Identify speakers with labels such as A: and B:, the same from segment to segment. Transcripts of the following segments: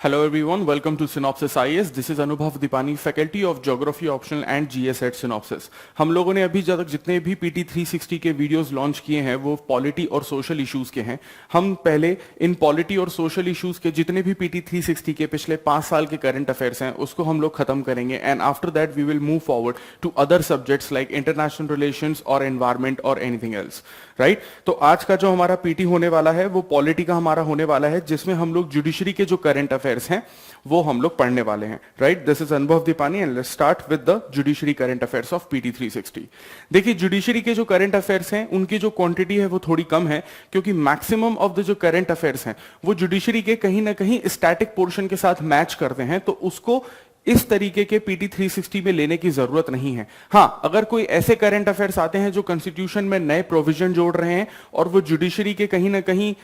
A: Hello everyone, welcome to Synopsys IAS. This is Anubhav Dipani, Faculty of Geography Optional and GS at Synopsys. हम लोगों ने अभी तक जितने भी PT 360 के वीडियोस लॉन्च किए हैं वो पॉलिटी और सोशल इश्यूज के हैं. हम पहले इन पॉलिटी और सोशल इश्यूज के जितने भी PT 360 के पिछले 5 साल के करंट अफेयर्स हैं उसको हम लोग खत्म करेंगे and after that we will move forward to other subjects like international relations और एनवायरमेंट और एनीथिंग एल्स. राइट, तो आज का जो हमारा PT होने वाला है वो पॉलिटी का हमारा होने वाला है जिसमें हम लोग जुडिशरी के जो करंट अफेयर्स हैं वो हम लोग पढ़ने वाले हैं. Right, this is Anubhav Deepani and let's start with the judiciary current affairs of PT 360. देखिए, जुडिशरी के जो करंट अफेयर्स हैं उनकी जो क्वांटिटी है वो थोड़ी कम है क्योंकि मैक्सिमम ऑफ द जो करंट अफेयर्स हैं वो जुडिशरी के कहीं ना कहीं स्टैटिक पोर्शन के साथ मैच करते हैं, तो उसको इस तरीके के PT 360 में लेने की जरूरत नहीं है. हाँ, अगर कोई ऐसे करंट अफेयर्स आते हैं जो कॉन्स्टिट्यूशन में नए प्रोविजन जोड़ रहे हैं और वो जुडिशरी के कहीं ना कहीं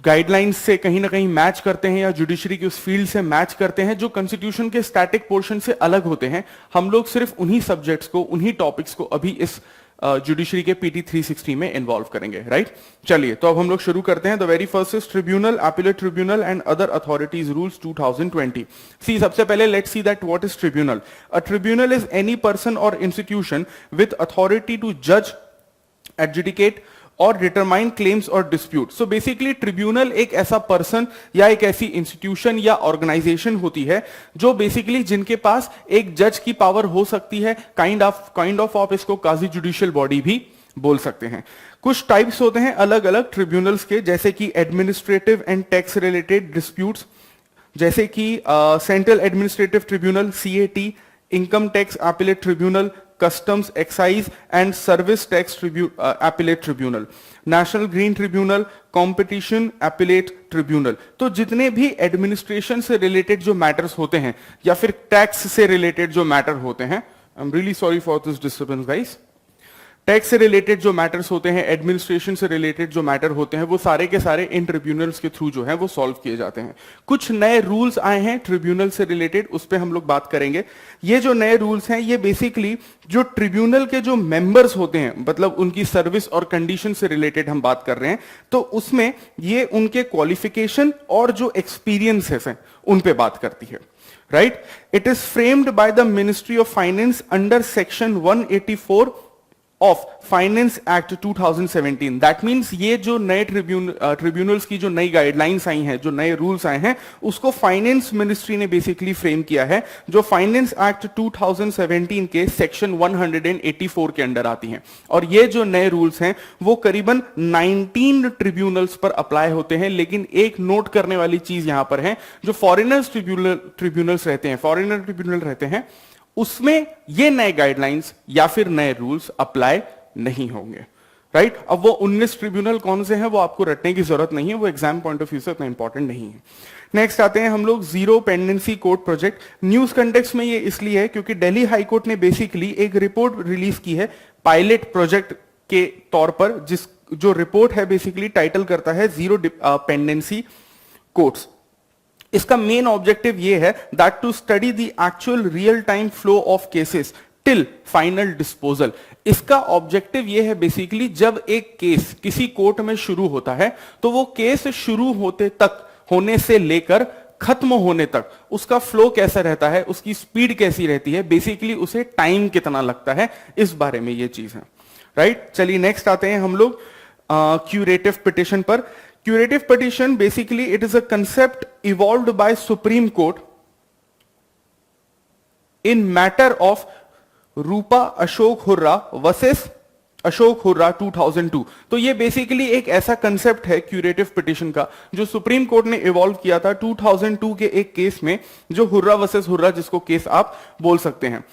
A: गाइडलाइंस से कहीं ना कहीं मैच करते हैं या जुडिशरी की उस फील्ड से मैच करते हैं जो कॉन्स्टिट्यूशन के स्टैटिक पोर्शन से अलग होते हैं, हम लोग सिर्फ उन्हीं सब्जेक्ट्स को, उन्हीं टॉपिक्स को अभी इस जुडिशरी के PT 360 में इन्वॉल्व करेंगे. राइट, चलिए तो अब हम लोग शुरू करते हैं. The very first is tribunal, appellate tribunal and other authorities rules 2020. सी, सबसे पहले let's see that what is tribunal. A tribunal is any person और इंस्टीट्यूशन विद अथॉरिटी टू जज, एडजुडिकेट और डिटरमाइन क्लेम्स और डिस्प्यूट. सो बेसिकली ट्रिब्यूनल एक ऐसा person या एक ऐसी इंस्टीट्यूशन या ऑर्गेनाइजेशन होती है जो बेसिकली जिनके पास एक जज की पावर हो सकती है. काइंड ऑफ आप इसको क्वाजी जुडिशियल बॉडी भी बोल सकते हैं. कुछ टाइप्स होते हैं अलग अलग ट्रिब्यूनल्स के, जैसे कि administrative and tax related disputes, जैसे कि central administrative tribunal CAT, income tax appellate tribunal, customs, excise and service tax appellate tribunal, national green tribunal, competition appellate tribunal. तो जितने भी एडमिनिस्ट्रेशन से रिलेटेड जो मैटर्स होते हैं या फिर टैक्स से रिलेटेड जो मैटर होते हैं, I am really sorry for this disturbance guys, tax से रिलेटेड जो मैटर्स होते हैं, एडमिनिस्ट्रेशन से रिलेटेड जो मैटर होते हैं, वो सारे के सारे इन ट्रिब्यूनल्स के थ्रू जो है वो सॉल्व किए जाते हैं. कुछ नए रूल्स आए हैं ट्रिब्यूनल से रिलेटेड, उस पर हम लोग बात करेंगे. ये जो नए रूल्स हैं ये बेसिकली जो ट्रिब्यूनल के जो मेंबर्स होते हैं, मतलब उनकी सर्विस और कंडीशन से रिलेटेड हम बात कर रहे हैं, तो उसमें ये उनके क्वालिफिकेशन और जो एक्सपीरियंसेस हैं उन पे बात करती है. Right, it is framed by the ministry of finance under section 184 of finance act 2017. That means ये जो नए ट्रिब्यूनल्स की जो नई गाइडलाइंस आई हैं, जो नए रूल्स आए हैं, उसको फाइनेंस मिनिस्ट्री ने बेसिकली फ्रेम किया है, जो फाइनेंस एक्ट 2017 के सेक्शन 184 के अंडर आती हैं. और ये जो नए रूल्स हैं वो करीबन 19 ट्रिब्यूनल्स पर अप्लाई होते हैं. लेकिन एक नोट करने वाली चीज यहां पर है, जो फॉरेनर्स ट्रिब्यूनल्स रहते हैं, फॉरेनर ट्रिब्यूनल रहते हैं, उसमें ये नए गाइडलाइंस या फिर नए रूल्स अप्लाई नहीं होंगे. राइट, अब वो 19 ट्रिब्यूनल कौन से हैं वो आपको रटने की जरूरत नहीं है, वो एग्जाम पॉइंट ऑफ व्यू से इतना इंपॉर्टेंट नहीं है. नेक्स्ट आते हैं हम लोग zero pendency court project. News context में ये इसलिए है क्योंकि दिल्ली हाईकोर्ट ने बेसिकली एक रिपोर्ट रिलीज की है पायलट प्रोजेक्ट के तौर पर, जिस जो रिपोर्ट है बेसिकली टाइटल करता है जीरो पेंडेंसी कोर्ट्स. इसका मेन ऑब्जेक्टिव ये है that to study the actual real time flow of cases till final disposal. इसका ऑब्जेक्टिव ये है बेसिकली जब एक केस किसी कोर्ट में शुरू होता है तो वो केस शुरू होने से लेकर खत्म होने तक उसका फ्लो कैसा रहता है, उसकी स्पीड कैसी रहती है, बेसिकली उसे टाइम कितना लगता है, इस बारे में ये चीज है. राइट, चलिए नेक्स्ट आते हैं हम लोग क्यूरेटिव पिटिशन पर. Curative petition, basically it is a concept evolved by Supreme Court in matter of Rupa Ashok Hurra versus Ashok hurrah 2002. तो ये बेसिकली एक ऐसा कंसेप्ट है क्यूरेटिव पिटिशन का जो सुप्रीम कोर्ट ने इवॉल्व किया था 2002 के एक केस में, जो हुर्रा वर्सेस हुर्रा, जिसको केस आप बोल सकते हैं.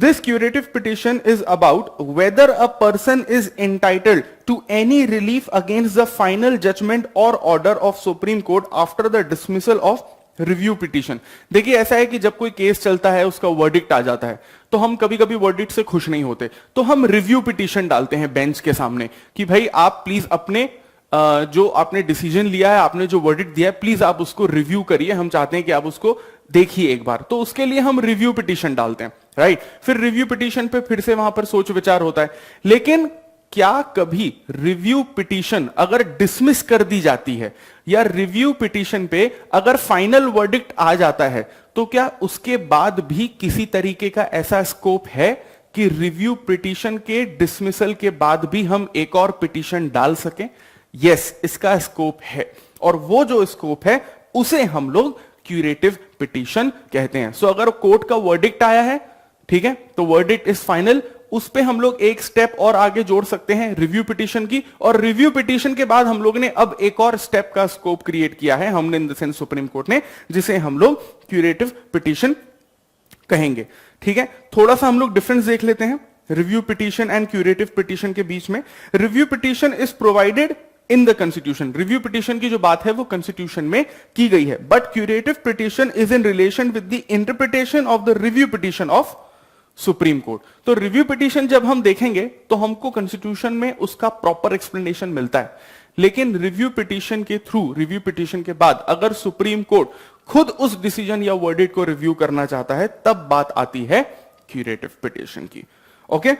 A: This curative petition is about whether a person is entitled to any relief against the final judgment or order of Supreme Court after the dismissal of review petition. देखिए, ऐसा है कि जब कोई केस चलता है, उसका वर्डिक्ट आ जाता है, तो हम कभी कभी वर्डिक्ट से खुश नहीं होते, तो हम रिव्यू पिटीशन डालते हैं बेंच के सामने कि भाई आप प्लीज अपने जो आपने डिसीजन लिया है, आपने जो वर्डिक्ट दिया है, प्लीज आप उसको रिव्यू करिए, हम चाहते हैं कि आप उसको देखिए एक बार. तो उसके लिए हम रिव्यू पिटीशन डालते हैं. राइट, फिर रिव्यू पिटीशन पे फिर से वहां पर सोच विचार होता है. लेकिन क्या कभी रिव्यू पिटीशन अगर डिसमिस कर दी जाती है या रिव्यू पिटीशन पे अगर फाइनल वर्डिक्ट आ जाता है तो क्या उसके बाद भी किसी तरीके का ऐसा स्कोप है कि रिव्यू पिटीशन के डिसमिसल के बाद भी हम एक और पिटीशन डाल सकें? यस, इसका स्कोप है, और वो जो स्कोप है उसे हम लोग क्यूरेटिव पिटीशन कहते हैं। सो अगर कोर्ट का वर्डिक्ट आया है, ठीक है, तो वर्डिक्ट इज फाइनल, उस पे हम लोग एक स्टेप और आगे जोड़ सकते हैं रिव्यू पिटीशन की, और रिव्यू पिटीशन के बाद हम लोग ने अब एक और स्टेप का स्कोप क्रिएट किया है हमने, in the sense supreme Court ने, जिसे हम लोग क्यूरेटिव पिटीशन कहेंगे। ठीक है, थोड़ा सा हम लोग डिफरेंस देख लेते हैं review petition and curative petition के बीच में। Review petition is provided in the constitution, review petition की जो बात है वो कॉन्स्टिट्यूशन में की गई है, but curative petition is in relation with the interpretation of the review petition of supreme court. तो रिव्यू पिटीशन जब हम देखेंगे तो हमको कॉन्स्टिट्यूशन में उसका प्रॉपर एक्सप्लेनेशन मिलता है, लेकिन रिव्यू पिटीशन के थ्रू, रिव्यू पिटीशन के बाद अगर सुप्रीम कोर्ट खुद उस डिसीजन या वर्डिक्ट को रिव्यू करना चाहता है, तब बात आती है क्यूरेटिव पिटीशन की। Okay,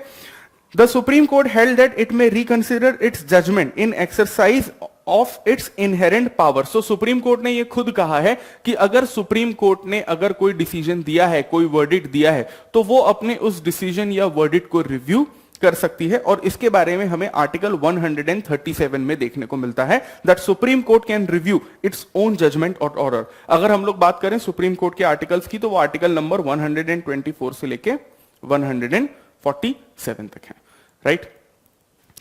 A: the Supreme Court held that it may reconsider its judgment in exercise of its inherent power. So Supreme Court ने यह खुद कहा है कि अगर सुप्रीम कोर्ट ने अगर कोई डिसीजन दिया है, कोई वर्डिक्ट दिया है, तो वो अपने उस डिसीजन या वर्डिक्ट को रिव्यू कर सकती है, और इसके बारे में हमें आर्टिकल 137 में देखने को मिलता है that Supreme Court can review its own judgment और ऑर्डर। अगर हम लोग बात करें सुप्रीम कोर्ट के आर्टिकल्स की, तो वो आर्टिकल नंबर 124 से लेके 147 तक है, राइट।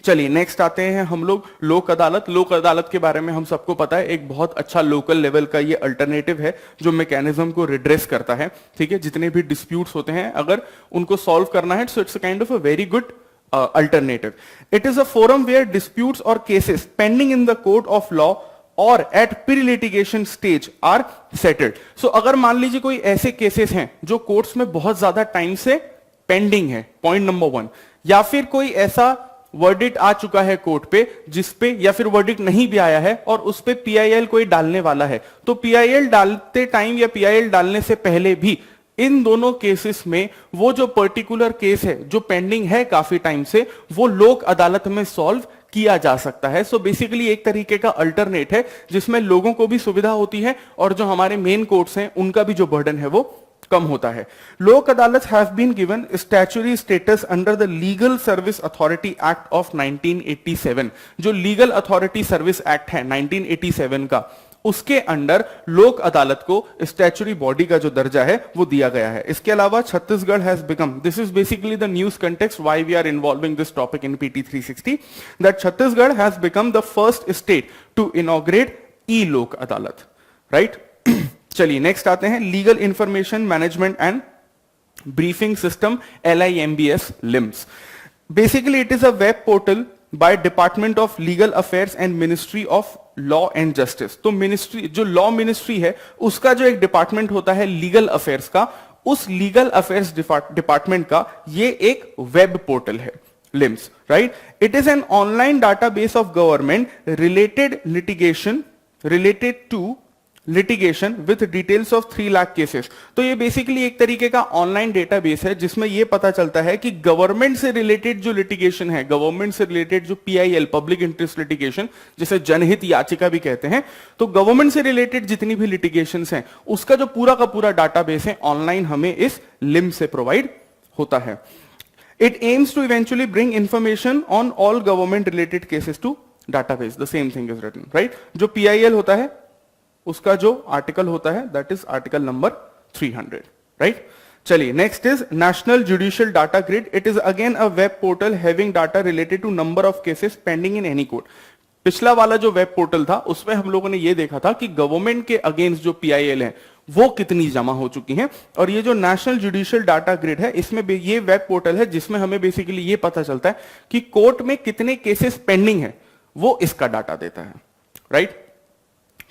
A: चलिए नेक्स्ट आते हैं हम लोग लोक अदालत। लोक अदालत के बारे में हम सबको पता है, एक बहुत अच्छा लोकल लेवल का ये अल्टरनेटिव है जो मैकेनिज्म को रिड्रेस करता है। ठीक है, जितने भी डिस्प्यूट्स होते हैं अगर उनको सॉल्व करना है, so it's a kind of a very good alternative. It is a forum where disputes और cases pending in the court of law और at pre litigation stage are settled. So अगर मान लीजिए कोई ऐसे केसेस हैं जो कोर्ट्स में बहुत ज्यादा टाइम से पेंडिंग है, पॉइंट नंबर 1, या फिर कोई ऐसा वर्डिक्ट आ चुका है कोर्ट पे जिसपे, या फिर वर्डिक्ट नहीं भी आया है और उस पे पीआईएल कोई डालने वाला है, तो पीआईएल डालते टाइम या पीआईएल डालने से पहले भी इन दोनों केसेस में वो जो पर्टिकुलर केस है जो पेंडिंग है काफी टाइम से, वो लोक अदालत में सॉल्व किया जा सकता है। सो बेसिकली एक तरीके का अल्टरनेट है जिसमें लोगों को भी सुविधा होती है और जो हमारे मेन कोर्ट्स हैं उनका भी जो बर्डन है वो कम होता है। Lok Adalat have been given statutory status under the legal service authority act of 1987। जो लीगल अथॉरिटी सर्विस एक्ट है 1987 का, उसके अंडर लोक अदालत को स्टैच्यूटरी बॉडी का जो दर्जा है वो दिया गया है। इसके अलावा Chhattisgarh has become, this is basically the news context why we are involving this topic in PT 360, that Chhattisgarh has become the first state to inaugurate e Lok Adalat, right. चलिए नेक्स्ट आते हैं legal information management and briefing system, LIMBS LIMBS. Basically it is a web portal by department of legal affairs and ministry of law and justice. तो ministry, जो law ministry है उसका जो एक department होता है लीगल अफेयर्स का, उस लीगल अफेयर्स डिपार्टमेंट का ये एक वेब पोर्टल है LIMS, right. It is an online database of government related to litigation with details of 3 lakh cases. तो ये बेसिकली एक तरीके का ऑनलाइन डेटाबेस है जिसमें ये पता चलता है कि गवर्नमेंट से रिलेटेड जो लिटिगेशन है, गवर्नमेंट से रिलेटेड जो PIL पब्लिक इंटरेस्ट लिटिगेशन, जिसे जनहित याचिका भी कहते हैं, तो गवर्नमेंट से रिलेटेड जितनी भी लिटिगेशंस हैं उसका जो पूरा का पूरा डाटाबेस है ऑनलाइन हमें इस लिम से प्रोवाइड होता है। It aims to eventually bring information on all government related cases to database, the same thing is written, right. जो PIL होता है उसका जो आर्टिकल होता है that is article number 300, right. चलिए next is national judicial data grid. It is again a web portal having data related to number of cases pending in any court. पिछला वाला जो वेब पोर्टल था उसमें हम लोगों ने ये देखा था कि गवर्नमेंट के अगेंस्ट जो PIL है वो कितनी जमा हो चुकी हैं, और ये जो नेशनल जुडिशियल डाटा ग्रिड है इसमें ये वेब पोर्टल है जिसमें हमें बेसिकली ये पता चलता है कि कोर्ट में कितने केसेस पेंडिंग है, वो इसका डाटा देता है, राइट।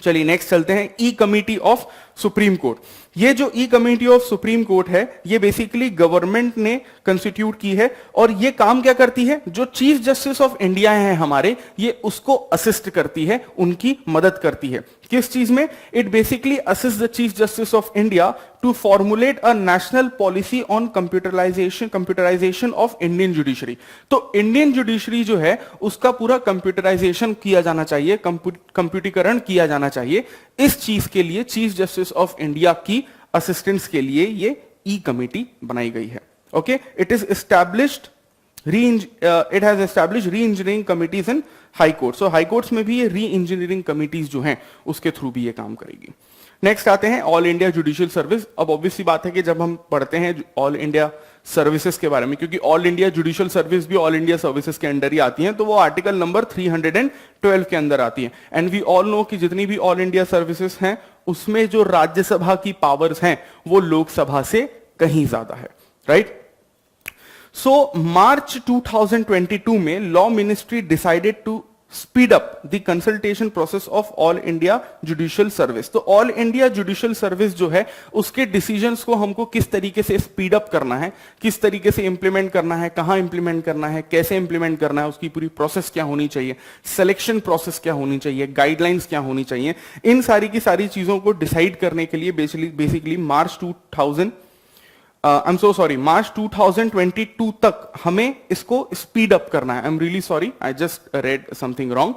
A: चलिए नेक्स्ट चलते हैं ई कमिटी ऑफ सुप्रीम कोर्ट। ये जो ई कमेटी ऑफ सुप्रीम कोर्ट है, ये बेसिकली गवर्नमेंट ने कंस्टिट्यूट की है, और ये काम क्या करती है, जो चीफ जस्टिस ऑफ इंडिया है हमारे, ये उसको असिस्ट करती है, उनकी मदद करती है। किस चीज में? It basically assist the Chief Justice of India to formulate a national policy on computerisation of Indian judiciary. तो इंडियन जुडिशरी जो है उसका पूरा कंप्यूटराइजेशन किया जाना चाहिए, कंप्यूटरीकरण किया जाना चाहिए। इस चीज के लिए चीफ जस्टिस ऑफ इंडिया की असिस्टेंस के लिए ये ई कमेटी बनाई गई है। Okay, it is established it has established re-engineering committees in high court. So high courts में भी ये re-engineering committees जो हैं उसके थ्रू भी ये काम करेगी। नेक्स्ट आते हैं ऑल इंडिया जुडिशियल सर्विस। अब ऑब्वियस सी बात है कि जब हम पढ़ते हैं ऑल इंडिया सर्विसेज के बारे में, क्योंकि ऑल इंडिया जुडिशियल सर्विस भी ऑल इंडिया सर्विसेज के अंडर ही आती हैं, तो वो आर्टिकल नंबर 312 के अंदर आती हैं। एंड वी ऑल नो कि जितनी भी ऑल इंडिया सर्विसेज हैं उसमें जो राज्यसभा की पावर्स हैं वो लोकसभा से कहीं ज्यादा है, राइट? So March 2022 में law ministry decided to speed up the consultation process of All India Judicial Service. तो ऑल इंडिया जुडिशियल सर्विस जो है उसके डिसीजंस को हमको किस तरीके से स्पीड अप करना है, किस तरीके से इंप्लीमेंट करना है, कहां इंप्लीमेंट करना है, कैसे इंप्लीमेंट करना है, उसकी पूरी प्रोसेस क्या होनी चाहिए, सिलेक्शन प्रोसेस क्या होनी चाहिए, गाइडलाइंस क्या होनी चाहिए, इन सारी की सारी चीजों को डिसाइड करने के लिए बेसिकली मार्च 2022 तक हमें इसको स्पीड अप करना है। I am really sorry, I just read something wrong.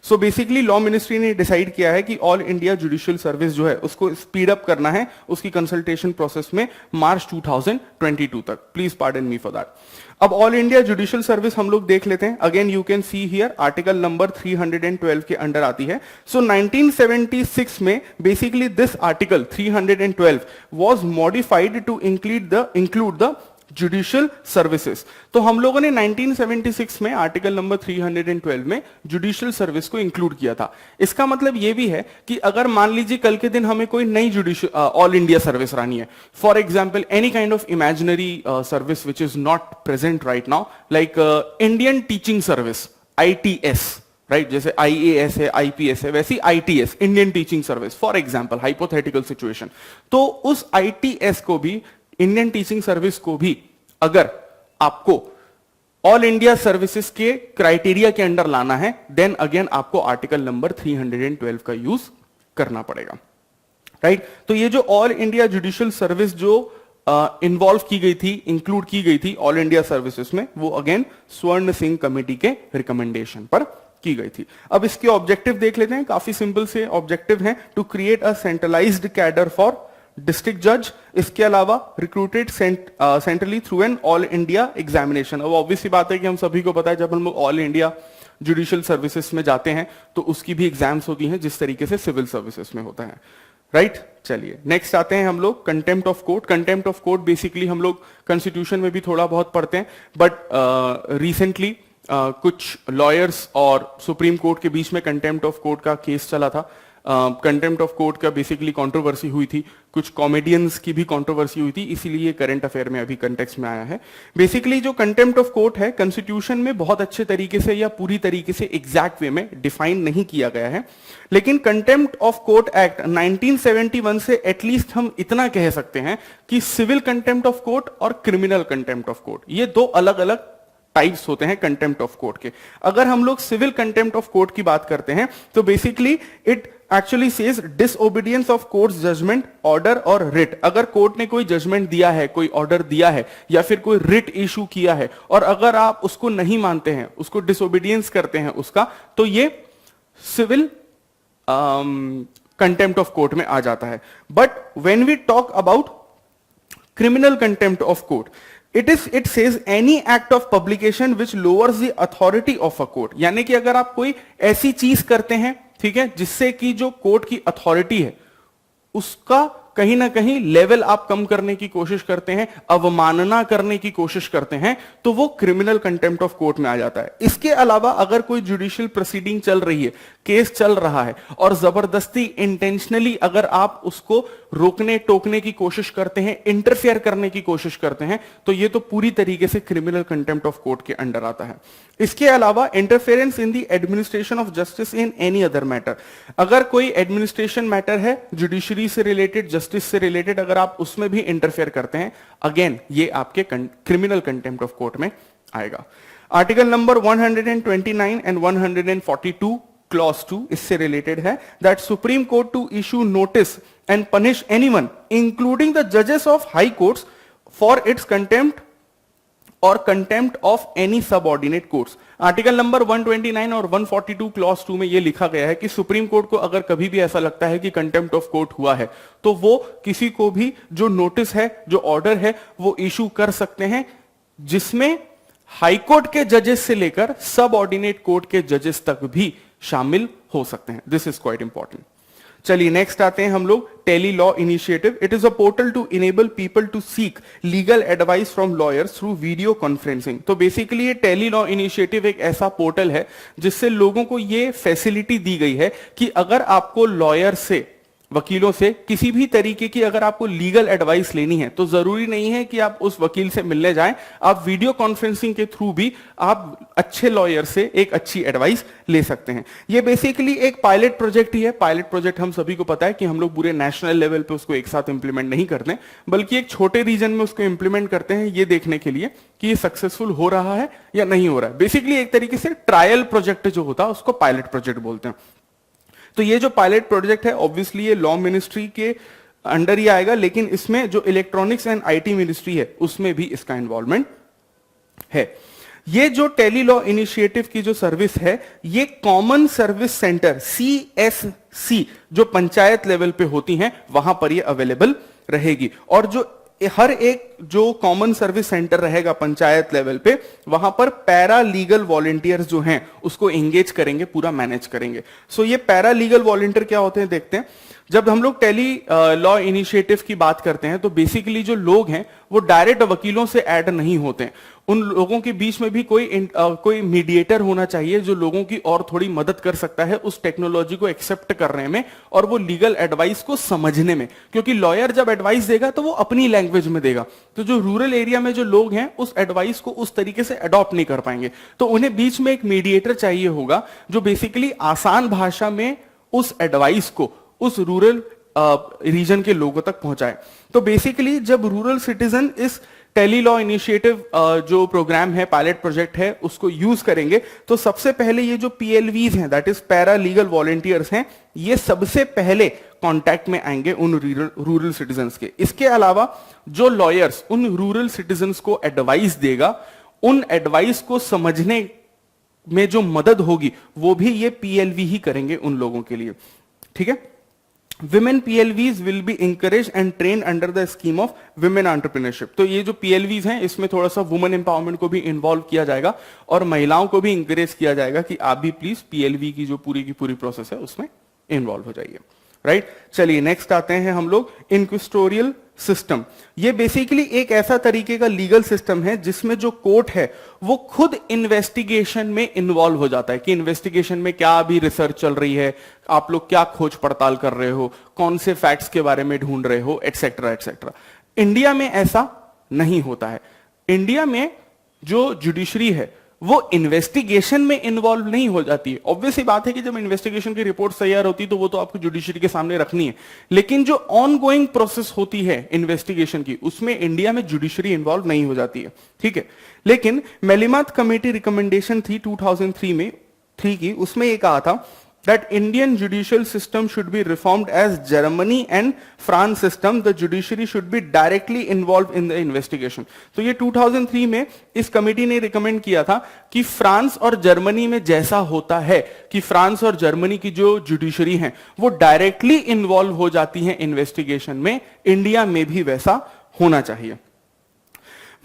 A: So basically law ministry ने डिसाइड किया है कि ऑल इंडिया जुडिशियल सर्विस जो है उसको स्पीड अप करना है उसकी कंसल्टेशन प्रोसेस में मार्च 2022 तक। Please pardon me for that. अब ऑल इंडिया जुडिशियल सर्विस हम लोग देख लेते हैं। Again you can see here article number 312 के अंडर आती है। सो 1976 में basically this article 312 was modified to include the judicial services. तो हम लोगों ने 1976 में आर्टिकल नंबर 312 में जुडिशियल सर्विस को इंक्लूड किया था। इसका मतलब यह भी है कि अगर मान लीजिए कल के दिन हमें कोई नई जुडिशियल ऑल इंडिया सर्विस लानी है, for example any kind of imaginary service which is not present right now, like Indian teaching service, ITS, right? जैसे IAS है, IPS है, वैसी ITS, Indian teaching service, for example hypothetical situation. तो उस ITS को भी, इंडियन टीचिंग सर्विस को भी, अगर आपको ऑल इंडिया सर्विसेज के क्राइटेरिया के अंडर लाना है, देन अगेन आपको आर्टिकल नंबर 312 का यूज करना पड़ेगा, राइट? तो ये जो ऑल इंडिया जुडिशियल सर्विस जो इन्वॉल्व की गई थी, इंक्लूड की गई थी ऑल इंडिया सर्विसेज में, वो अगेन स्वर्ण सिंह कमेटी के रिकमेंडेशन पर की गई थी। अब इसके ऑब्जेक्टिव देख लेते हैं, काफी सिंपल से ऑब्जेक्टिव हैं। To create a centralised cadre for district जज, इसके अलावा recruited centrally through an All India examination. अब ऑब्वियस सी बात है कि हम सभी को पता है जब हम लोग ऑल इंडिया जुडिशियल सर्विसेज में जाते हैं तो उसकी भी एग्जाम्स होती हैं जिस तरीके से सिविल सर्विसेज में होता है, राइट? चलिए नेक्स्ट आते हैं हम लोग contempt of court. Contempt of court basically हम लोग कॉन्स्टिट्यूशन में भी थोड़ा बहुत पढ़ते हैं, बट रिसेंटली कुछ लॉयर्स और सुप्रीम कोर्ट के बीच में कंटेम्प्ट ऑफ कोर्ट का केस चला था। कंटेम्प्ट ऑफ कोर्ट का बेसिकली कंट्रोवर्सी हुई थी, कुछ कॉमेडियंस की भी कंट्रोवर्सी हुई थी, इसीलिए करंट अफेयर में अभी कंटेक्स्ट में आया है। बेसिकली जो कंटेम्प्ट ऑफ कोर्ट है कॉन्स्टिट्यूशन में बहुत अच्छे तरीके से या पूरी तरीके से एग्जैक्ट वे में डिफाइन नहीं किया गया है, लेकिन कंटेम्प्ट ऑफ कोर्ट एक्ट 1971 से एटलीस्ट हम इतना कह सकते हैं कि सिविल कंटेम्प्ट ऑफ कोर्ट और क्रिमिनल कंटेम्प्ट ऑफ कोर्ट, ये दो अलग अलग टाइप्स होते हैं कंटेम्प्ट ऑफ कोर्ट के। अगर हम लोग सिविल कंटेम्प्ट ऑफ कोर्ट की बात करते हैं तो basically it actually says disobedience of court judgment, order और रिट। अगर कोर्ट ने कोई जजमेंट दिया है, कोई ऑर्डर दिया है या फिर कोई रिट इशू किया है और अगर आप उसको नहीं मानते हैं, उसको डिसओबीडियंस करते हैं उसका, तो ये सिविल कंटेम्प्ट ऑफ कोर्ट में आ जाता है। But when we talk about criminal contempt of court, it says any act of publication which lowers the authority of a court। यानी कि अगर आप कोई ऐसी चीज करते हैं, ठीक है, जिससे कि जो कोर्ट की अथॉरिटी है उसका कहीं ना कहीं लेवल आप कम करने की कोशिश करते हैं, अवमानना करने की कोशिश करते हैं, तो वो क्रिमिनल कंटेम्प्ट ऑफ कोर्ट में आ जाता है। इसके अलावा अगर कोई जुडिशियल प्रोसीडिंग चल रही है, केस चल रहा है, और जबरदस्ती इंटेंशनली अगर आप उसको रोकने टोकने की कोशिश करते हैं, इंटरफेयर करने की कोशिश करते हैं, तो ये तो पूरी तरीके से क्रिमिनल कंटेम्प्ट ऑफ कोर्ट के अंडर आता है। इसके अलावा interference in the administration of justice in any other matter, अगर कोई एडमिनिस्ट्रेशन मैटर है, जुडिशरी से रिलेटेड, जस्टिस से रिलेटेड, अगर आप उसमें भी इंटरफेयर करते हैं, अगेन ये आपके क्रिमिनल कंटेम्प्ट ऑफ कोर्ट में आएगा। आर्टिकल नंबर 129 एंड 142 क्लॉज 2 इससे रिलेटेड है, that Supreme Court to issue notice and punish anyone including the जजेस of high courts for its contempt और contempt of any subordinate courts. Article number 129 और 142 clause 2 में यह लिखा गया है कि सुप्रीम कोर्ट को अगर कभी भी ऐसा लगता है कि कंटेम्प्ट ऑफ कोर्ट हुआ है, तो वो किसी को भी जो नोटिस है, जो ऑर्डर है, वो इशू कर सकते हैं, जिसमें हाईकोर्ट के जजेस से लेकर सबऑर्डिनेट कोर्ट के जजेस तक भी शामिल हो सकते हैं। This is quite important. चलिए नेक्स्ट आते हैं हम लोग tele law initiative. It is a portal to enable people to seek legal advice from lawyers through video conferencing. तो बेसिकली ये टेली लॉ इनिशिएटिव एक ऐसा पोर्टल है जिससे लोगों को ये फैसिलिटी दी गई है कि अगर आपको लॉयर से, वकीलों से किसी भी तरीके की अगर आपको लीगल एडवाइस लेनी है, तो जरूरी नहीं है कि आप उस वकील से मिलने जाएं, आप वीडियो कॉन्फ्रेंसिंग के थ्रू भी आप अच्छे लॉयर से एक अच्छी एडवाइस ले सकते हैं। ये बेसिकली एक पायलट प्रोजेक्ट ही है। पायलट प्रोजेक्ट हम सभी को पता है कि हम लोग पूरे नेशनल लेवल पे उसको एक साथ इंप्लीमेंट नहीं करते, बल्कि एक छोटे रीजन में उसको इंप्लीमेंट करते हैं, ये देखने के लिए कि ये सक्सेसफुल हो रहा है या नहीं हो रहा है। बेसिकली एक तरीके से ट्रायल प्रोजेक्ट जो होता है उसको पायलट प्रोजेक्ट बोलते हैं। तो ये जो पायलट प्रोजेक्ट है, ऑब्वियसली ये लॉ मिनिस्ट्री के अंडर ही आएगा, लेकिन इसमें जो इलेक्ट्रॉनिक्स एंड आईटी मिनिस्ट्री है उसमें भी इसका इन्वॉल्वमेंट है। ये जो टेली लॉ इनिशिएटिव की जो सर्विस है, ये कॉमन सर्विस सेंटर CSC जो पंचायत लेवल पे होती हैं, वहां पर ये अवेलेबल रहेगी। और जो हर एक जो कॉमन सर्विस सेंटर रहेगा पंचायत लेवल पे, वहां पर पैरा लीगल वॉलंटियर्स जो हैं उसको एंगेज करेंगे, पूरा मैनेज करेंगे। सो ये पैरा लीगल वॉलंटियर क्या होते हैं देखते हैं। जब हम लोग टेली लॉ इनिशिएटिव की बात करते हैं, तो बेसिकली जो लोग हैं वो डायरेक्ट वकीलों से ऐड नहीं होते हैं। उन लोगों के बीच में भी कोई मीडिएटर होना चाहिए जो लोगों की और थोड़ी मदद कर सकता है उस टेक्नोलॉजी को एक्सेप्ट करने में और वो लीगल एडवाइस को समझने में, क्योंकि लॉयर जब एडवाइस देगा तो वो अपनी लैंग्वेज में देगा, तो जो रूरल एरिया में जो लोग हैं उस एडवाइस को उस तरीके से अडॉप्ट नहीं कर पाएंगे। तो उन्हें बीच में एक मीडिएटर चाहिए होगा जो बेसिकली आसान भाषा में उस एडवाइस को उस रूरल रीजन के लोगों तक पहुंचाए। तो बेसिकली जब रूरल सिटीजन इस टेली लॉ इनिशिएटिव जो प्रोग्राम है, पायलट प्रोजेक्ट है, उसको यूज करेंगे, तो सबसे पहले ये जो PLVs हैं, that is para legal volunteers हैं, ये सबसे पहले कांटेक्ट में आएंगे उन रूरल सिटीजन्स के। इसके अलावा जो लॉयर्स उन रूरल सिटीजन्स को एडवाइस देगा, उन एडवाइस को समझने में जो मदद होगी वो भी ये PLV ही करेंगे उन लोगों के लिए। ठीक है। Women PLVs will be encouraged and trained under the scheme of women entrepreneurship। तो ये जो PLVs हैं इसमें थोड़ा सा वुमेन एम्पावरमेंट को भी इन्वॉल्व किया जाएगा और महिलाओं को भी इंकरेज किया जाएगा कि आप भी प्लीज PLV की जो पूरी की पूरी प्रोसेस है उसमें इन्वॉल्व हो जाइए। राइट। चलिए नेक्स्ट आते हैं हम लोग इंक्विस्टोरियल सिस्टम। ये बेसिकली एक ऐसा तरीके का लीगल सिस्टम है जिसमें जो कोर्ट है वो खुद इन्वेस्टिगेशन में इन्वॉल्व हो जाता है कि इन्वेस्टिगेशन में क्या अभी रिसर्च चल रही है, आप लोग क्या खोज पड़ताल कर रहे हो, कौन से फैक्ट्स के बारे में ढूंढ रहे हो, एटसेट्रा एटसेट्रा। इंडिया में ऐसा नहीं होता है। इंडिया में जो जुडिशरी है वो इन्वेस्टिगेशन में इन्वॉल्व नहीं हो जाती है। ऑब्वियसली बात है कि जब इन्वेस्टिगेशन की रिपोर्ट तैयार होती है तो वो तो आपको जुडिशरी के सामने रखनी है, लेकिन जो ऑन गोइंग प्रोसेस होती है इन्वेस्टिगेशन की, उसमें इंडिया में जुडिशरी इन्वॉल्व नहीं हो जाती है। ठीक है। लेकिन मेलिमाथ कमेटी रिकमेंडेशन थी 2003 में की, उसमें ये कहा था that Indian judicial system should be reformed as Germany and France system. The judiciary should be directly involved in the investigation. तो ये 2003 में इस कमेटी ने रिकमेंड किया था कि फ्रांस और जर्मनी में जैसा होता है कि फ्रांस और जर्मनी की जो जुडिशरी है वो डायरेक्टली इन्वॉल्व हो जाती है इन्वेस्टिगेशन में, इंडिया में भी वैसा होना चाहिए।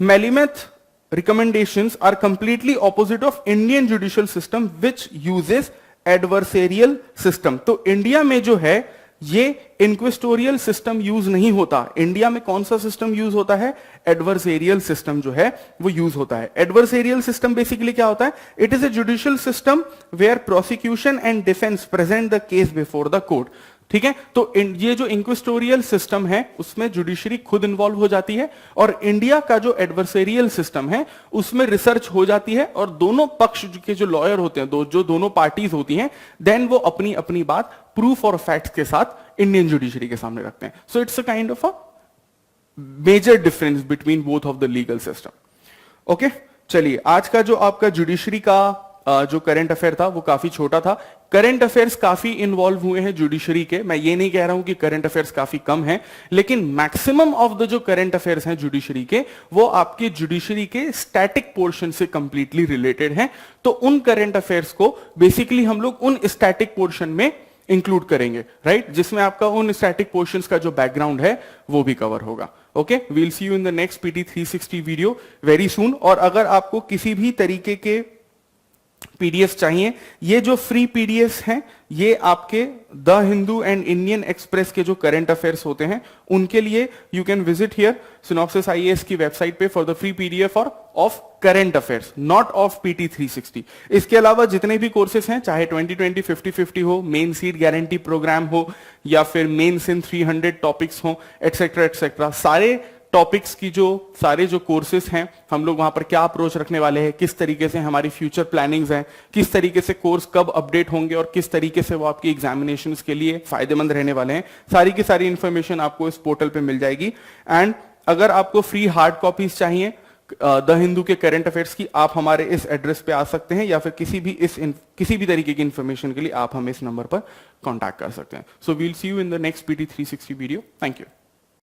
A: मेलिमथ recommendations are completely opposite of Indian judicial system which uses adversarial system. तो इंडिया में जो है ये इंक्विस्टोरियल सिस्टम यूज नहीं होता। इंडिया में कौन सा सिस्टम यूज होता है? एडवर्सेरियल सिस्टम जो है वो यूज होता है। एडवर्सेरियल सिस्टम बेसिकली क्या होता है? It is a judicial system where prosecution and defence present the case before the court. ठीक है, तो ये जो इंक्विस्टोरियल सिस्टम है उसमें जुडिशरी खुद इन्वॉल्व हो जाती है, और इंडिया का जो एडवर्सेरियल सिस्टम है उसमें रिसर्च हो जाती है, और दोनों पक्ष के जो लॉयर होते हैं, जो दोनों पार्टीज होती हैं, देन वो अपनी अपनी बात प्रूफ और फैक्ट्स के साथ इंडियन जुडिशरी के सामने रखते हैं। So it's a kind of a major difference between both of the legal system. Okay, चलिए आज का जो आपका जुडिशरी का जो करंट अफेयर था वो काफी छोटा था। करंट अफेयर्स काफी इन्वॉल्व हुए हैं जुडिशरी के। मैं ये नहीं कह रहा हूं कि करंट अफेयर्स काफी कम हैं, लेकिन मैक्सिमम ऑफ द जो करंट अफेयर्स हैं जुडिशरी के, वो आपके जुडिशरी के स्टैटिक पोर्शन से कंप्लीटली रिलेटेड हैं। तो उन करंट अफेयर्स को बेसिकली हम लोग उन स्टैटिक पोर्शन में इंक्लूड करेंगे, राइट, जिसमें आपका उन स्टैटिक पोर्शंस का जो बैकग्राउंड है वो भी कवर होगा। Okay, we'll see you in the next PT 360 video very soon. और अगर आपको किसी भी तरीके के पीडीएफ चाहिए, ये जो फ्री पीडीएफ हैं ये आपके the Hindu and Indian express के जो करंट अफेयर्स होते हैं उनके लिए you can visit here synopsis IAS की वेबसाइट पे फॉर द फ्री पीडीएफ और of current affairs, not of PT 360। इसके अलावा जितने भी कोर्सेस हैं, चाहे 2020 50-50 हो, मेन सीट गारंटी प्रोग्राम हो, या फिर मेंस इन 300 टॉपिक्स हो, एटसेट्रा एटसेट्रा, सारे टॉपिक्स की सारे जो कोर्सेज हैं हम लोग वहां पर क्या अप्रोच रखने वाले हैं, किस तरीके से हमारी फ्यूचर प्लानिंग्स हैं, किस तरीके से कोर्स कब अपडेट होंगे और किस तरीके से वो आपकी एग्जामिनेशंस के लिए फायदेमंद रहने वाले हैं, सारी की सारी इंफॉर्मेशन आपको इस पोर्टल पे मिल जाएगी। एंड अगर आपको फ्री हार्ड कॉपीज चाहिए द हिंदू के करंट अफेयर्स की, आप हमारे इस एड्रेस पे आ सकते हैं, या फिर किसी भी तरीके की इंफॉर्मेशन के लिए आप हमें इस नंबर पर कॉन्टैक्ट कर सकते हैं। So we'll see you in the next PT 360 video. Thank you.